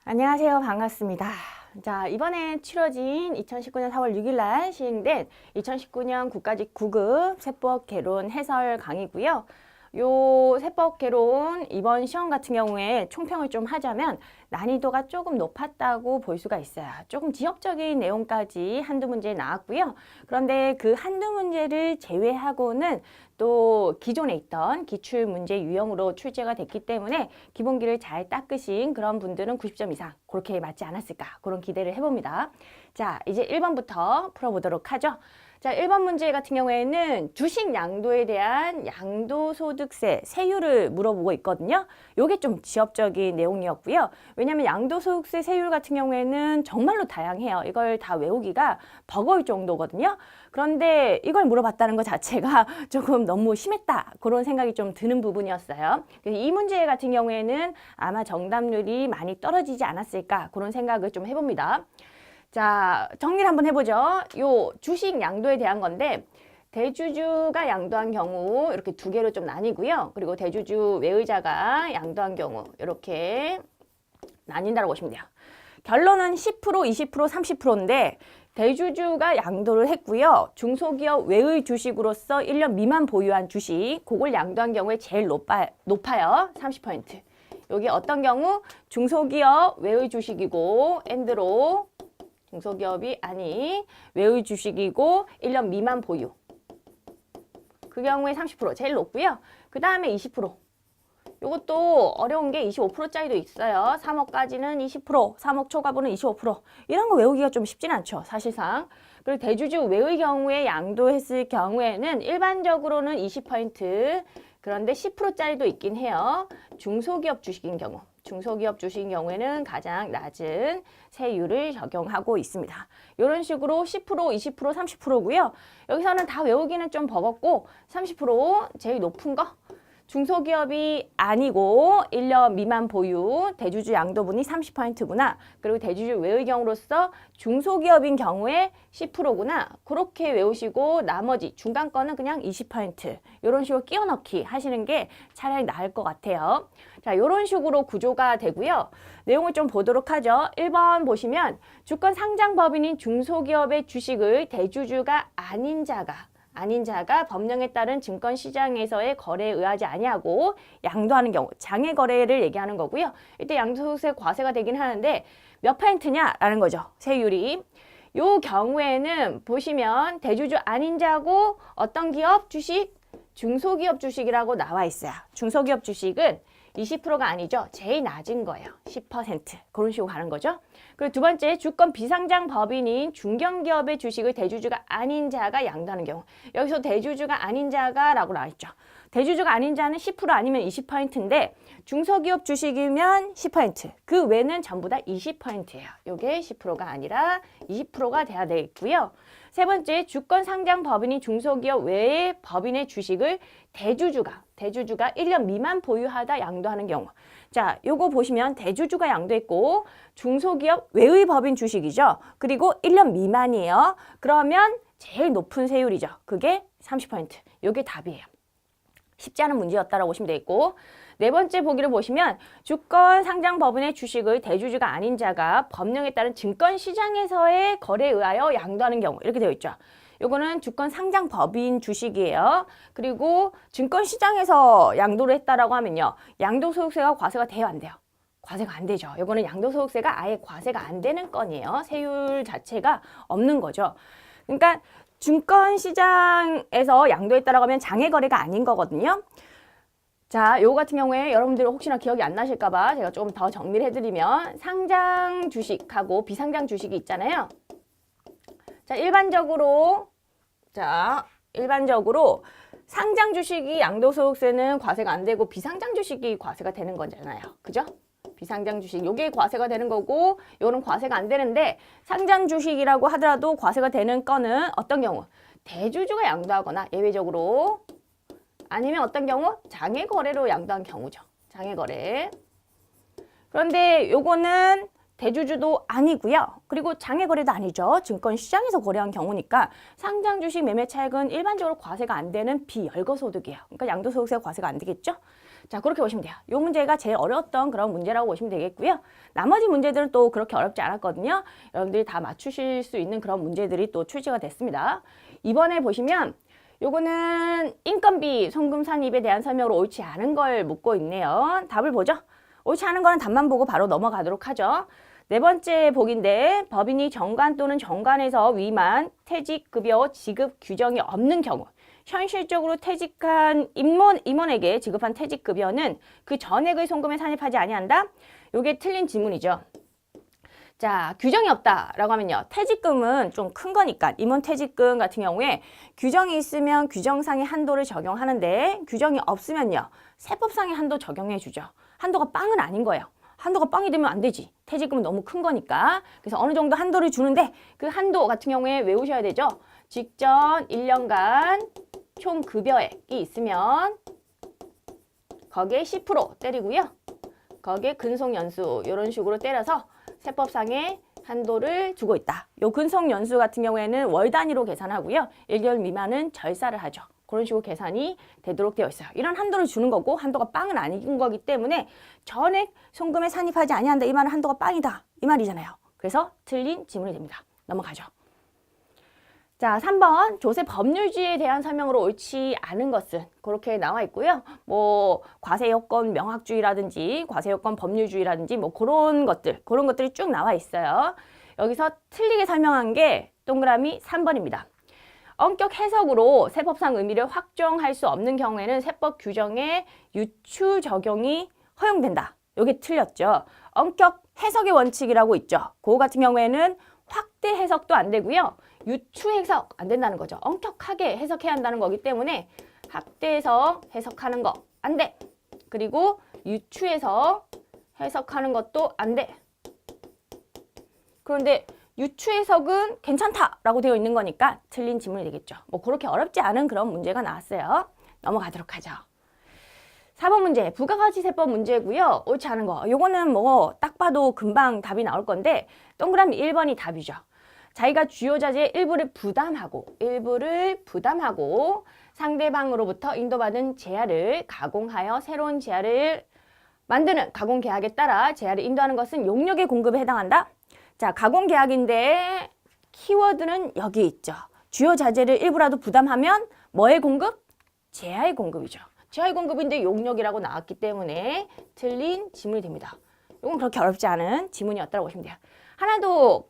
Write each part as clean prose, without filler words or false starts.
안녕하세요. 반갑습니다. 자, 이번에 치러진 2019년 4월 6일 날 시행된 2019년 국가직 9급 세법 개론 해설 강의고요. 요 세법 개론 이번 시험 같은 경우에 총평을 좀 하자면 난이도가 조금 높았다고 볼 수가 있어요. 조금 지역적인 내용까지 한두 문제 나왔고요. 그런데 그 한두 문제를 제외하고는 또 기존에 있던 기출문제 유형으로 출제가 됐기 때문에 기본기를 잘 닦으신 그런 분들은 90점 이상 그렇게 맞지 않았을까 그런 기대를 해봅니다. 자, 이제 1번부터 풀어보도록 하죠. 자, 1번 문제 같은 경우에는 주식 양도에 대한 양도소득세 세율을 물어보고 있거든요. 요게 좀 지역적인 내용이었고요. 왜냐하면 양도소득세 세율 같은 경우에는 정말로 다양해요. 이걸 다 외우기가 버거울 정도거든요. 그런데 이걸 물어봤다는 것 자체가 조금 너무 심했다. 그런 생각이 좀 드는 부분이었어요. 이 문제 같은 경우에는 아마 정답률이 많이 떨어지지 않았을까 그런 생각을 좀 해봅니다. 자, 정리를 한번 해보죠. 요 주식 양도에 대한 건데 대주주가 양도한 경우 이렇게 두 개로 좀 나뉘고요. 그리고 대주주 외의자가 양도한 경우 이렇게 나뉜다고 보시면 돼요. 결론은 10%, 20%, 30%인데 대주주가 양도를 했고요. 중소기업 외의 주식으로서 1년 미만 보유한 주식, 그걸 양도한 경우에 제일 높아요. 30%. 여기 어떤 경우? 중소기업 외의 주식이고 엔드로 중소기업이 아닌 외의 주식이고 1년 미만 보유. 그 경우에 30% 제일 높고요. 그 다음에 20%. 이것도 어려운 게 25%짜리도 있어요. 3억까지는 20%, 3억 초과분은 25%. 이런 거 외우기가 좀 쉽진 않죠, 사실상. 그리고 대주주 외의 경우에 양도했을 경우에는 일반적으로는 20%, 그런데 10%짜리도 있긴 해요. 중소기업 주식인 경우. 중소기업 주식인 경우에는 가장 낮은 세율을 적용하고 있습니다. 이런 식으로 10%, 20%, 30%고요. 여기서는 다 외우기는 좀 버겁고 30% 제일 높은 거. 중소기업이 아니고 1년 미만 보유, 대주주 양도분이 30%구나. 그리고 대주주 외의 경우로서 중소기업인 경우에 10%구나. 그렇게 외우시고 나머지 중간 거는 그냥 20% 이런 식으로 끼워 넣기 하시는 게 차라리 나을 것 같아요. 자, 이런 식으로 구조가 되고요. 내용을 좀 보도록 하죠. 1번 보시면 주권 상장 법인인 중소기업의 주식을 대주주가 아닌 자가 법령에 따른 증권시장에서의 거래에 의하지 아니하고 양도하는 경우 장외 거래를 얘기하는 거고요. 이때 양도소득세 과세가 되긴 하는데 몇 %냐라는 거죠. 세율이. 요 경우에는 보시면 대주주 아닌 자고 어떤 기업 주식? 중소기업 주식이라고 나와 있어요. 중소기업 주식은 20%가 아니죠. 제일 낮은 거예요. 10%. 그런 식으로 가는 거죠. 그리고 두 번째, 주권 비상장 법인인 중견기업의 주식을 대주주가 아닌 자가 양도하는 경우. 여기서 대주주가 아닌 자가 라고 나와 있죠. 대주주가 아닌 자는 10% 아니면 20%인데 중소기업 주식이면 10%. 그 외는 전부 다 20%예요. 이게 10%가 아니라 20%가 돼야 되겠고요. 세 번째, 주권 상장 법인인 중소기업 외의 법인의 주식을 대주주가 1년 미만 보유하다 양도하는 경우. 자, 요거 보시면 대주주가 양도했고 중소기업 외의 법인 주식이죠. 그리고 1년 미만이에요. 그러면 제일 높은 세율이죠. 그게 30%. 요게 답이에요. 쉽지 않은 문제였다라고 보시면 되겠고, 네 번째 보기를 보시면 주권 상장 법인의 주식을 대주주가 아닌 자가 법령에 따른 증권시장에서의 거래에 의하여 양도하는 경우 이렇게 되어 있죠. 요거는 주권 상장 법인 주식이에요. 그리고 증권시장에서 양도를 했다라고 하면요. 양도소득세가 과세가 돼요, 안 돼요? 과세가 안 되죠. 요거는 양도소득세가 아예 과세가 안 되는 건이에요. 세율 자체가 없는 거죠. 그러니까 증권시장에서 양도했다라고 하면 장외거래가 아닌 거거든요. 자, 요거 같은 경우에 여러분들 혹시나 기억이 안 나실까봐 제가 조금 더 정리를 해드리면 상장 주식하고 비상장 주식이 있잖아요. 자, 일반적으로 상장 주식이 양도소득세는 과세가 안 되고 비상장 주식이 과세가 되는 거잖아요. 그죠? 비상장 주식, 요게 과세가 되는 거고 요는 과세가 안 되는데 상장 주식이라고 하더라도 과세가 되는 건은 어떤 경우? 대주주가 양도하거나 예외적으로 아니면 어떤 경우? 장외 거래로 양도한 경우죠. 장외 거래. 그런데 요거는 대주주도 아니고요. 그리고 장외 거래도 아니죠. 증권시장에서 거래한 경우니까 상장 주식 매매 차익은 일반적으로 과세가 안 되는 비열거소득이에요. 그러니까 양도소득세가 과세가 안 되겠죠. 자, 그렇게 보시면 돼요. 이 문제가 제일 어려웠던 그런 문제라고 보시면 되겠고요. 나머지 문제들은 또 그렇게 어렵지 않았거든요. 여러분들이 다 맞추실 수 있는 그런 문제들이 또 출제가 됐습니다. 이번에 보시면 요거는 인건비 송금 산입에 대한 설명으로 옳지 않은 걸 묻고 있네요. 답을 보죠. 옳지 않은 거는 답만 보고 바로 넘어가도록 하죠. 네 번째 복인데 법인이 정관 또는 정관에서 위만 퇴직급여 지급 규정이 없는 경우 현실적으로 퇴직한 임원에게 지급한 퇴직급여는 그 전액의 송금에 산입하지 아니한다? 요게 틀린 지문이죠. 자, 규정이 없다라고 하면요. 퇴직금은 좀 큰 거니까 임원 퇴직금 같은 경우에 규정이 있으면 규정상의 한도를 적용하는데 규정이 없으면요. 세법상의 한도 적용해 주죠. 한도가 빵은 아닌 거예요. 한도가 빵이 되면 안 되지. 퇴직금은 너무 큰 거니까. 그래서 어느 정도 한도를 주는데 그 한도 같은 경우에 외우셔야 되죠. 직전 1년간 총 급여액이 있으면 거기에 10% 때리고요. 거기에 근속연수 이런 식으로 때려서 세법상의 한도를 주고 있다. 요 근속연수 같은 경우에는 월 단위로 계산하고요. 1개월 미만은 절사를 하죠. 그런 식으로 계산이 되도록 되어 있어요. 이런 한도를 주는 거고 한도가 빵은 아닌 거기 때문에 전액 송금에 산입하지 아니한다. 이 말은 한도가 빵이다. 이 말이잖아요. 그래서 틀린 지문이 됩니다. 넘어가죠. 자, 3번 조세 법률주의에 대한 설명으로 옳지 않은 것은 그렇게 나와 있고요. 뭐 과세요건 명확주의라든지 과세요건 법률주의라든지 뭐 그런 것들이 쭉 나와 있어요. 여기서 틀리게 설명한 게 동그라미 3번입니다. 엄격 해석으로 세법상 의미를 확정할 수 없는 경우에는 세법 규정에 유추 적용이 허용된다. 이게 틀렸죠. 엄격 해석의 원칙이라고 있죠. 그거 같은 경우에는 확대 해석도 안 되고요. 유추 해석 안 된다는 거죠. 엄격하게 해석해야 한다는 거기 때문에 확대해서 해석하는 거 안 돼. 그리고 유추해서 해석하는 것도 안 돼. 그런데 유추 해석은 괜찮다라고 되어 있는 거니까 틀린 지문이 되겠죠. 뭐 그렇게 어렵지 않은 그런 문제가 나왔어요. 넘어가도록 하죠. 4번 문제, 부가가치세법 문제고요. 옳지 않은 거. 요거는 뭐 딱 봐도 금방 답이 나올 건데 동그라미 1번이 답이죠. 자기가 주요자재의 일부를 부담하고 상대방으로부터 인도받은 재화를 가공하여 새로운 재화를 만드는 가공계약에 따라 재화를 인도하는 것은 용역의 공급에 해당한다. 자, 가공계약인데 키워드는 여기 있죠. 주요자재를 일부라도 부담하면 뭐의 공급? 재화의 공급이죠. 재화의 공급인데 용역이라고 나왔기 때문에 틀린 지문이 됩니다. 이건 그렇게 어렵지 않은 지문이었다고 보시면 돼요. 하나도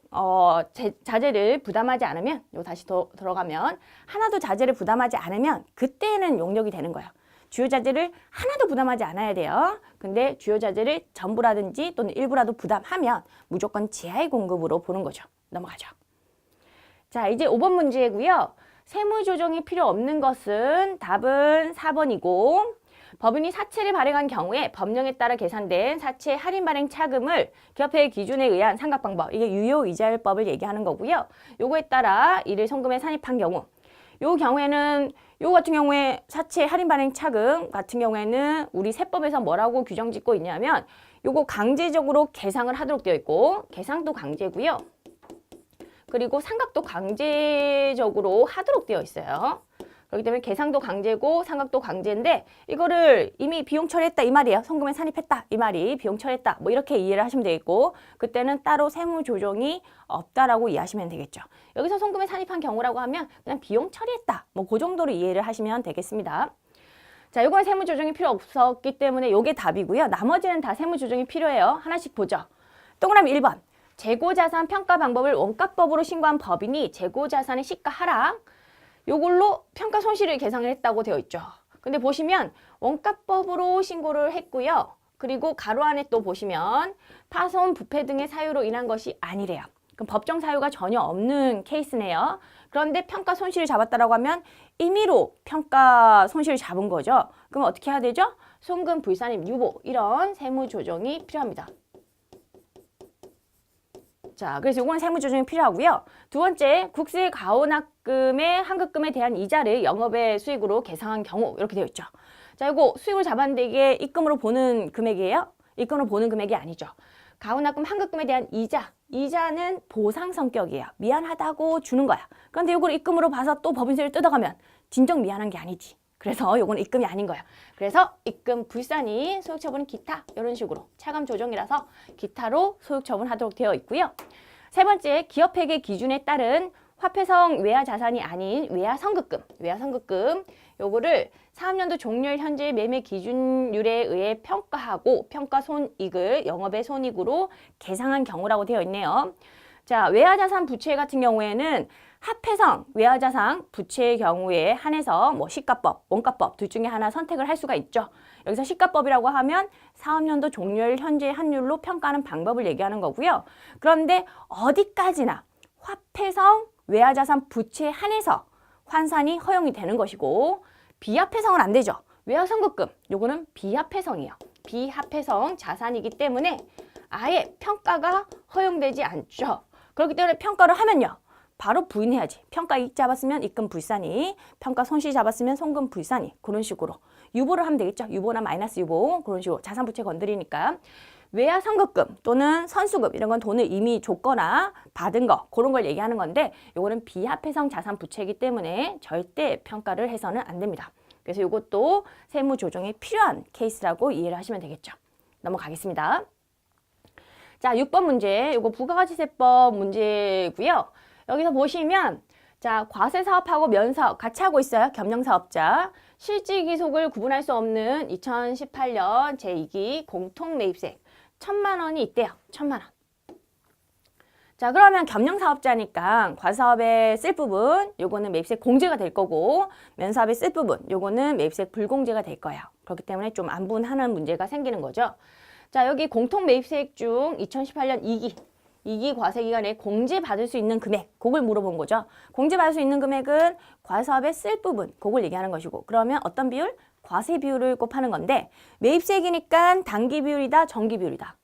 자재를 부담하지 않으면 요 다시 들어가면 하나도 자재를 부담하지 않으면 그때는 용역이 되는 거예요. 주요 자재를 하나도 부담하지 않아야 돼요. 근데 주요 자재를 전부라든지 또는 일부라도 부담하면 무조건 재화의 공급으로 보는 거죠. 넘어가죠. 자, 이제 5번 문제고요. 세무 조정이 필요 없는 것은 답은 4번이고 법인이 사채를 발행한 경우에 법령에 따라 계산된 사채 할인 발행 차금을 기업회의 기준에 의한 상각 방법, 이게 유효이자율법을 얘기하는 거고요. 요거에 따라 이를 송금에 산입한 경우, 요 같은 경우에 사채 할인 발행 차금 같은 경우에는 우리 세법에서 뭐라고 규정 짓고 있냐면 요거 강제적으로 계상을 하도록 되어 있고 계상도 강제고요. 그리고 상각도 강제적으로 하도록 되어 있어요. 그렇기 때문에 계상도 강제고 상각도 강제인데 이거를 이미 비용 처리했다 이 말이에요. 송금에 산입했다 이 말이 비용 처리했다 뭐 이렇게 이해를 하시면 되겠고 그때는 따로 세무 조정이 없다라고 이해하시면 되겠죠. 여기서 송금에 산입한 경우라고 하면 그냥 비용 처리했다 뭐 그 정도로 이해를 하시면 되겠습니다. 자, 요건 세무 조정이 필요 없었기 때문에 요게 답이고요. 나머지는 다 세무 조정이 필요해요. 하나씩 보죠. 동그라미 1번. 재고자산 평가 방법을 원가법으로 신고한 법인이 재고자산의 시가 하락 요걸로 평가 손실을 계산을 했다고 되어 있죠. 근데 보시면 원가법으로 신고를 했고요. 그리고 가로 안에 또 보시면 파손, 부패 등의 사유로 인한 것이 아니래요. 그럼 법정 사유가 전혀 없는 케이스네요. 그런데 평가 손실을 잡았다라고 하면 임의로 평가 손실을 잡은 거죠. 그럼 어떻게 해야 되죠? 송금 불산입 유보 이런 세무 조정이 필요합니다. 자, 그래서 이건 세무 조정이 필요하고요. 두 번째, 국세 가오납금의 환급금에 대한 이자를 영업의 수익으로 계상한 경우 이렇게 되어 있죠. 자, 이거 수익을 잡았는데 이게 입금으로 보는 금액이에요? 입금으로 보는 금액이 아니죠. 가후납금 환급금에 대한 이자는 보상 성격이에요. 미안하다고 주는 거야. 그런데 이걸 입금으로 봐서 또 법인세를 뜯어가면 진정 미안한 게 아니지. 그래서 요건 입금이 아닌 거야. 그래서 입금 불산이 소유처분 기타 이런 식으로 차감 조정이라서 기타로 소유처분하도록 되어 있고요. 세 번째, 기업회계 기준에 따른 화폐성 외화 자산이 아닌 외화 선급금 요거를 사업년도 종료일 현재 매매 기준율에 의해 평가하고 평가손익을 영업의 손익으로 계상한 경우라고 되어 있네요. 자, 외화자산 부채 같은 경우에는 합해성 외화자산 부채의 경우에 한해서 뭐 시가법, 원가법 둘 중에 하나 선택을 할 수가 있죠. 여기서 시가법이라고 하면 사업년도 종료일 현재 환율로 평가하는 방법을 얘기하는 거고요. 그런데 어디까지나 화폐성 외화자산 부채에 한해서 환산이 허용이 되는 것이고 비합회성은 안 되죠. 외화선급금 요거는 비합회성이에요. 비합회성 자산이기 때문에 아예 평가가 허용되지 않죠. 그렇기 때문에 평가를 하면요. 바로 부인해야지. 평가이익 잡았으면 입금 불산이, 평가 손실 잡았으면 손금 불산이 그런 식으로 유보를 하면 되겠죠. 유보나 마이너스 유보 그런 식으로 자산 부채 건드리니까 외화 선급금 또는 선수급 이런 건 돈을 이미 줬거나 받은 거 그런 걸 얘기하는 건데 요거는 비합회성 자산 부채이기 때문에 절대 평가를 해서는 안 됩니다. 그래서 이것도 세무 조정에 필요한 케이스라고 이해를 하시면 되겠죠. 넘어가겠습니다. 자, 6번 문제. 요거 부가가치세법 문제고요. 여기서 보시면 자, 과세사업하고 면사업 같이 하고 있어요. 겸용사업자. 실질기속을 구분할 수 없는 2018년 제2기 공통매입세 1,000만 원이 있대요. 1,000만 원. 자, 그러면 겸용사업자니까 과사업에 쓸 부분 요거는 매입세 공제가 될 거고 면사업에 쓸 부분 요거는 매입세 불공제가 될 거예요. 그렇기 때문에 좀 안분하는 문제가 생기는 거죠. 자, 여기 공통매입세액 중 2018년 2기 과세기간에 공제받을 수 있는 금액 그걸 물어본 거죠. 공제받을 수 있는 금액은 과사업에 쓸 부분 그걸 얘기하는 것이고 그러면 어떤 비율? 과세 비율을 곱하는 건데 매입세액이니까 단기 비율이다 정기 비율이다.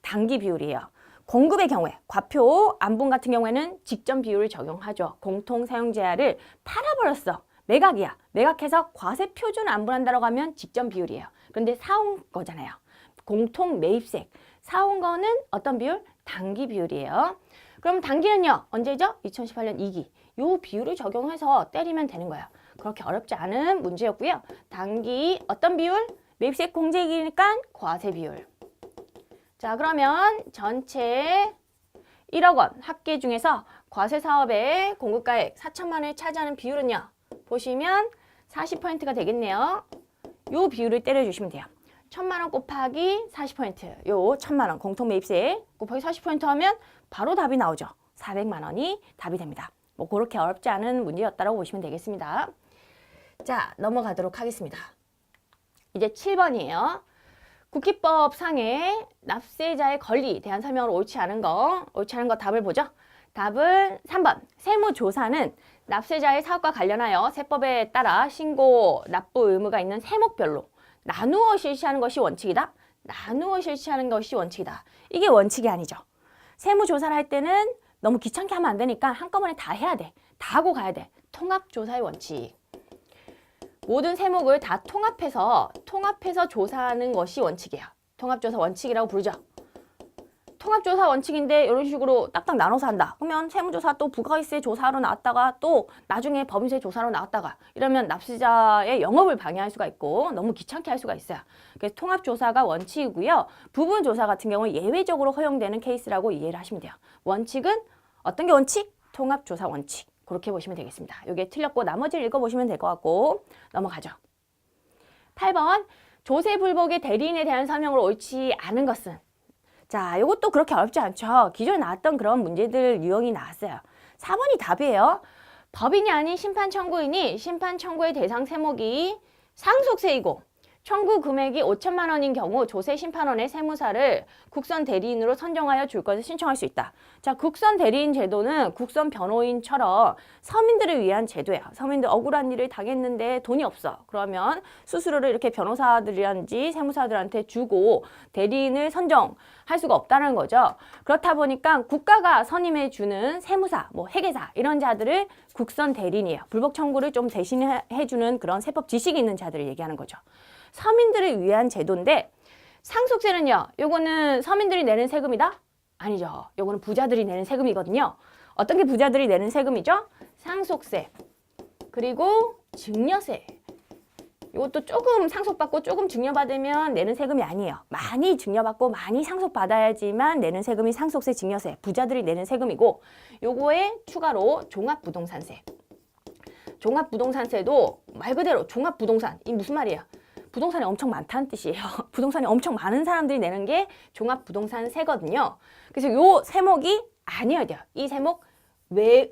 단기 비율이에요. 공급의 경우에 과표 안분 같은 경우에는 직전 비율을 적용하죠. 공통사용제한을 팔아버렸어. 매각이야. 매각해서 과세 표준 안분한다라고 하면 직전 비율이에요. 그런데 사온 거잖아요. 공통 매입세액. 사온 거는 어떤 비율? 단기 비율이에요. 그럼 단기는요. 언제죠? 2018년 2기. 요 비율을 적용해서 때리면 되는 거예요. 그렇게 어렵지 않은 문제였고요. 단기 어떤 비율? 매입세액 공제이기니까 과세 비율. 자, 그러면 전체 1억 원 합계 중에서 과세 사업의 공급가액 4천만 원을 차지하는 비율은요. 보시면 40%가 되겠네요. 요 비율을 때려주시면 돼요. 1,000만 원 곱하기 40%. 요 1,000만 원 공통 매입세 곱하기 40% 하면 바로 답이 나오죠. 400만 원이 답이 됩니다. 뭐 그렇게 어렵지 않은 문제였다고 보시면 되겠습니다. 자, 넘어가도록 하겠습니다. 이제 7번이에요. 국기법 상의 납세자의 권리에 대한 설명으로 옳지 않은 거 답을 보죠. 답은 3번. 세무조사는 납세자의 사업과 관련하여 세법에 따라 신고, 납부 의무가 있는 세목별로 나누어 실시하는 것이 원칙이다. 나누어 실시하는 것이 원칙이다. 이게 원칙이 아니죠. 세무조사를 할 때는 너무 귀찮게 하면 안 되니까 한꺼번에 다 해야 돼. 다 하고 가야 돼. 통합조사의 원칙. 모든 세목을 다 통합해서 조사하는 것이 원칙이에요. 통합조사 원칙이라고 부르죠. 통합조사 원칙인데 이런 식으로 딱딱 나눠서 한다. 그러면 세무조사 또 부가가치세 조사로 나왔다가 또 나중에 법인세 조사로 나왔다가 이러면 납세자의 영업을 방해할 수가 있고 너무 귀찮게 할 수가 있어요. 그래서 통합조사가 원칙이고요. 부분조사 같은 경우는 예외적으로 허용되는 케이스라고 이해를 하시면 돼요. 원칙은 어떤 게 원칙? 통합조사 원칙. 그렇게 보시면 되겠습니다. 이게 틀렸고 나머지를 읽어보시면 될 것 같고 넘어가죠. 8번 조세불복의 대리인에 대한 설명으로 옳지 않은 것은 자, 이것도 그렇게 어렵지 않죠. 기존에 나왔던 그런 문제들 유형이 나왔어요. 4번이 답이에요. 법인이 아닌 심판청구인이 심판청구의 대상 세목이 상속세이고 청구 금액이 5천만 원인 경우 조세 심판원의 세무사를 국선 대리인으로 선정하여 줄 것을 신청할 수 있다. 자, 국선 대리인 제도는 국선 변호인처럼 서민들을 위한 제도예요. 서민들 억울한 일을 당했는데 돈이 없어. 그러면 수수료를 이렇게 변호사들이란지 세무사들한테 주고 대리인을 선정할 수가 없다는 거죠. 그렇다 보니까 국가가 선임해 주는 세무사, 뭐 회계사 이런 자들을 국선 대리인이에요. 불복 청구를 좀 대신해 주는 그런 세법 지식이 있는 자들을 얘기하는 거죠. 서민들을 위한 제도인데 상속세는요, 요거는 서민들이 내는 세금이다? 아니죠. 요거는 부자들이 내는 세금이거든요. 어떤 게 부자들이 내는 세금이죠? 상속세, 그리고 증여세. 이것도 조금 상속받고 조금 증여받으면 내는 세금이 아니에요. 많이 증여받고 많이 상속받아야지만 내는 세금이 상속세, 증여세, 부자들이 내는 세금이고, 요거에 추가로 종합부동산세. 종합부동산세도 말 그대로 종합부동산, 이 무슨 말이에요? 부동산이 엄청 많다는 뜻이에요. 부동산이 엄청 많은 사람들이 내는 게 종합부동산세거든요. 그래서 요 세목이 아니어야 돼요. 이 세목 외의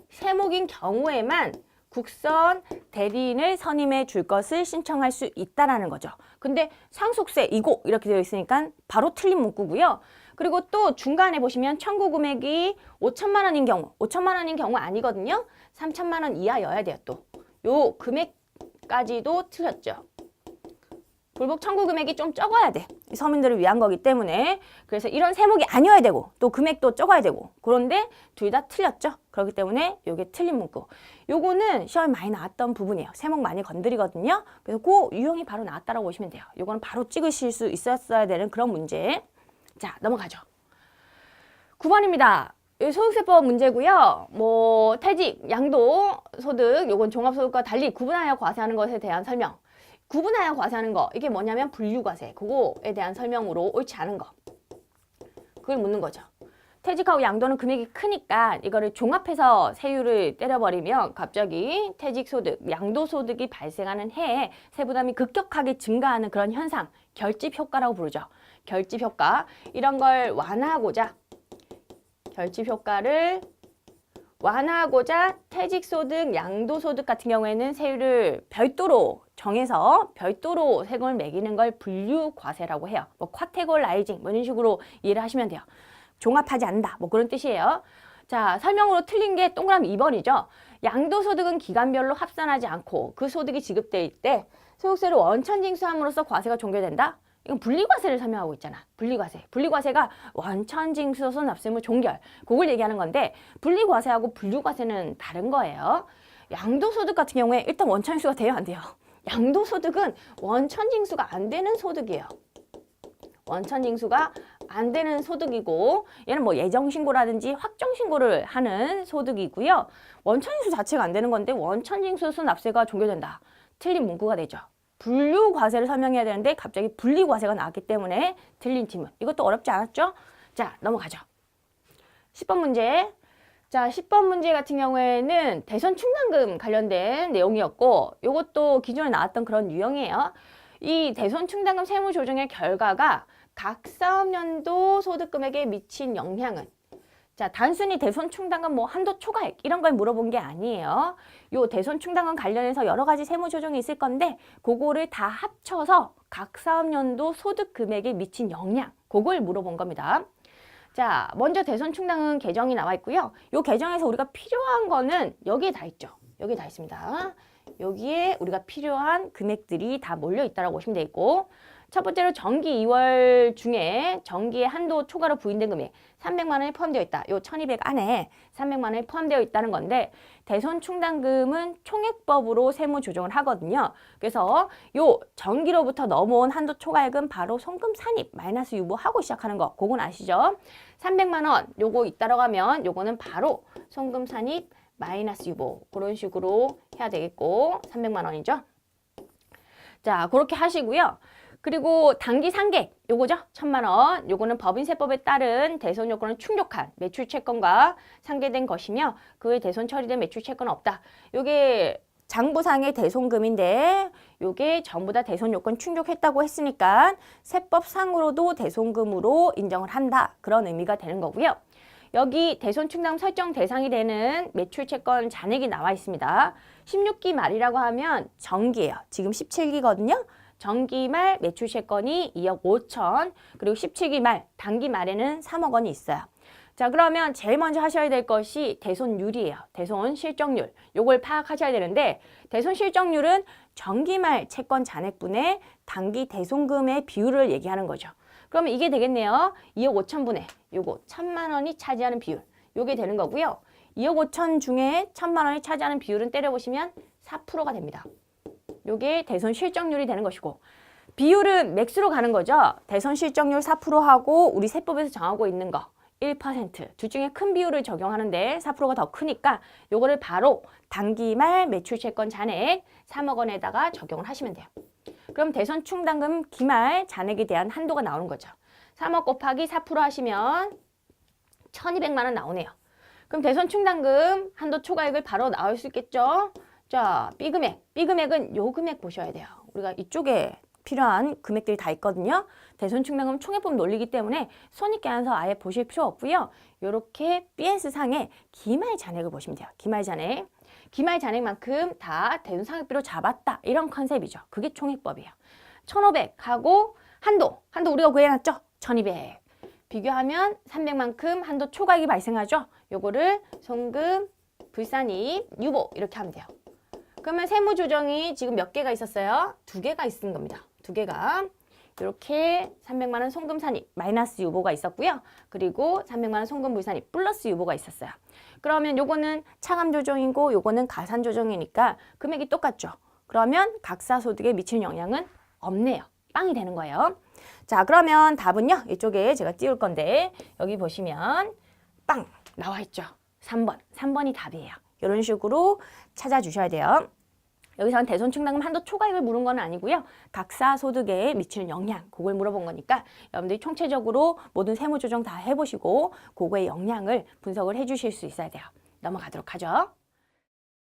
세목인 경우에만 국선 대리인을 선임해 줄 것을 신청할 수 있다라는 거죠. 근데 상속세 이거 이렇게 되어 있으니까 바로 틀린 문구고요. 그리고 또 중간에 보시면 청구 금액이 5천만 원인 경우, 5천만 원인 경우 아니거든요. 3천만 원 이하여야 돼요. 또 요 금액까지도 틀렸죠. 불복 청구 금액이 좀 적어야 돼. 서민들을 위한 거기 때문에. 그래서 이런 세목이 아니어야 되고 또 금액도 적어야 되고, 그런데 둘 다 틀렸죠. 그렇기 때문에 요게 틀린 문구. 요거는 시험에 많이 나왔던 부분이에요. 세목 많이 건드리거든요. 그래서 그 유형이 바로 나왔다라고 보시면 돼요. 요거는 바로 찍으실 수 있었어야 되는 그런 문제. 자, 넘어가죠. 9번입니다. 소득세법 문제고요. 뭐 퇴직, 양도소득, 요건 종합소득과 달리 구분하여 과세하는 것에 대한 설명. 구분하여 과세하는 거, 이게 뭐냐면 분류과세, 그거에 대한 설명으로 옳지 않은 거, 그걸 묻는 거죠. 퇴직하고 양도는 금액이 크니까 이거를 종합해서 세율을 때려버리면 갑자기 퇴직소득, 양도소득이 발생하는 해에 세부담이 급격하게 증가하는 그런 현상, 결집효과라고 부르죠. 결집효과, 이런 걸 완화하고자, 결집효과를 완화하고자 퇴직소득, 양도소득 같은 경우에는 세율을 별도로 정해서 별도로 세금을 매기는 걸 분류과세라고 해요. 뭐 카테고라이징 뭐 이런 식으로 이해를 하시면 돼요. 종합하지 않는다 뭐 그런 뜻이에요. 자, 설명으로 틀린 게 동그라미 2번이죠. 양도소득은 기간별로 합산하지 않고 그 소득이 지급될 때 소득세를 원천징수함으로써 과세가 종결된다. 이건 분리과세를 설명하고 있잖아. 분리과세. 분리과세가 원천징수소 납세무 종결. 그걸 얘기하는 건데 분리과세하고 분류과세는 다른 거예요. 양도소득 같은 경우에 일단 원천징수가 돼요, 안 돼요? 양도소득은 원천징수가 안 되는 소득이에요. 원천징수가 안 되는 소득이고, 얘는 뭐 예정신고라든지 확정신고를 하는 소득이고요. 원천징수 자체가 안 되는 건데 원천징수소 납세가 종결된다. 틀린 문구가 되죠. 분류과세를 설명해야 되는데 갑자기 분리과세가 나왔기 때문에 틀린 지문. 이것도 어렵지 않았죠? 자, 넘어가죠. 10번 문제. 자, 10번 문제 같은 경우에는 대선 충당금 관련된 내용이었고, 이것도 기존에 나왔던 그런 유형이에요. 이 대선 충당금 세무 조정의 결과가 각 사업연도 소득금액에 미친 영향은, 자, 단순히 대손 충당금 뭐 한도 초과액 이런 걸 물어본 게 아니에요. 요 대손 충당금 관련해서 여러 가지 세무 조정이 있을 건데 그거를 다 합쳐서 각 사업연도 소득 금액에 미친 영향, 그걸 물어본 겁니다. 자, 먼저 대손 충당금 개정이 나와 있고요. 요 개정에서 우리가 필요한 거는 여기에 다 있죠. 여기에 다 있습니다. 여기에 우리가 필요한 금액들이 다 몰려 있다라고 보시면 되겠고, 첫 번째로 정기 2월 중에 정기의 한도 초과로 부인된 금액 300만 원이 포함되어 있다. 요 1200 안에 300만 원이 포함되어 있다는 건데, 대손 충당금은 총액법으로 세무 조정을 하거든요. 그래서 요 정기로부터 넘어온 한도 초과액은 바로 송금 산입 마이너스 유보하고 시작하는 거, 그건 아시죠? 300만 원 요거 잇따라 가면 요거는 바로 송금 산입 마이너스 유보, 그런 식으로 해야 되겠고, 300만 원이죠. 자, 그렇게 하시고요. 그리고 단기 상객 요거죠. 1000만 원. 요거는 법인세법에 따른 대손 요건을 충족한 매출 채권과 상계된 것이며 그의 대손 처리된 매출 채권은 없다. 요게 장부상의 대손금인데 요게 전부 다 대손 요건 충족했다고 했으니까 세법상으로도 대손금으로 인정을 한다. 그런 의미가 되는 거고요. 여기 대손 충당 설정 대상이 되는 매출 채권 잔액이 나와 있습니다. 16기 말이라고 하면 정기예요. 지금 17기거든요. 정기 말 매출 채권이 2억 5천, 그리고 17기 말 단기 말에는 3억 원이 있어요. 자, 그러면 제일 먼저 하셔야 될 것이 대손율이에요. 대손 실적률. 요걸 파악하셔야 되는데, 대손 실적률은 정기 말 채권 잔액분의 단기 대손금의 비율을 얘기하는 거죠. 그러면 이게 되겠네요. 2억 5천분의 요거 1000만 원이 차지하는 비율. 요게 되는 거고요. 2억 5천 중에 1000만 원이 차지하는 비율은 때려보시면 4%가 됩니다. 요게 대손 실적률이 되는 것이고, 비율은 맥스로 가는 거죠. 대선 실적률 4%하고 우리 세법에서 정하고 있는 거 1%. 둘 중에 큰 비율을 적용하는데 4%가 더 크니까 요거를 바로 단기말 매출채권 잔액 3억 원에다가 적용을 하시면 돼요. 그럼 대선 충당금 기말 잔액에 대한 한도가 나오는 거죠. 3억 곱하기 4% 하시면 1,200만 원 나오네요. 그럼 대선 충당금 한도 초과액을 바로 나올 수 있겠죠? 자, B금액. B금액은 요 금액 보셔야 돼요. 우리가 이쪽에 필요한 금액들이 다 있거든요. 대선 충당금 총액법 논리기 때문에 손익 계산서 아예 보실 필요 없고요. 요렇게 BS상에 기말 잔액을 보시면 돼요. 기말 잔액. 기말 잔액만큼 다 대선 상액비로 잡았다. 이런 컨셉이죠. 그게 총액법이에요. 1,500하고 한도 우리가 구해놨죠? 1,200. 비교하면 300만큼 한도 초과액이 발생하죠. 요거를 송금, 불산입, 유보 이렇게 하면 돼요. 그러면 세무조정이 지금 몇 개가 있었어요? 2개가 있은 겁니다. 2개가. 이렇게 300만 원 송금 산입 마이너스 유보가 있었고요. 그리고 300만 원 송금 불산입 플러스 유보가 있었어요. 그러면 요거는 차감 조정이고 요거는 가산 조정이니까 금액이 똑같죠. 그러면 각사 소득에 미치는 영향은 없네요. 빵이 되는 거예요. 자, 그러면 답은요. 이쪽에 제가 띄울 건데 여기 보시면 빵 나와 있죠. 3번. 3번이 답이에요. 이런 식으로 찾아주셔야 돼요. 여기서는 대선 충당금 한도 초과액을 물은 건 아니고요. 각사 소득에 미치는 영향, 그걸 물어본 거니까 여러분들이 총체적으로 모든 세무 조정 다 해보시고 그거의 영향을 분석을 해주실 수 있어야 돼요. 넘어가도록 하죠.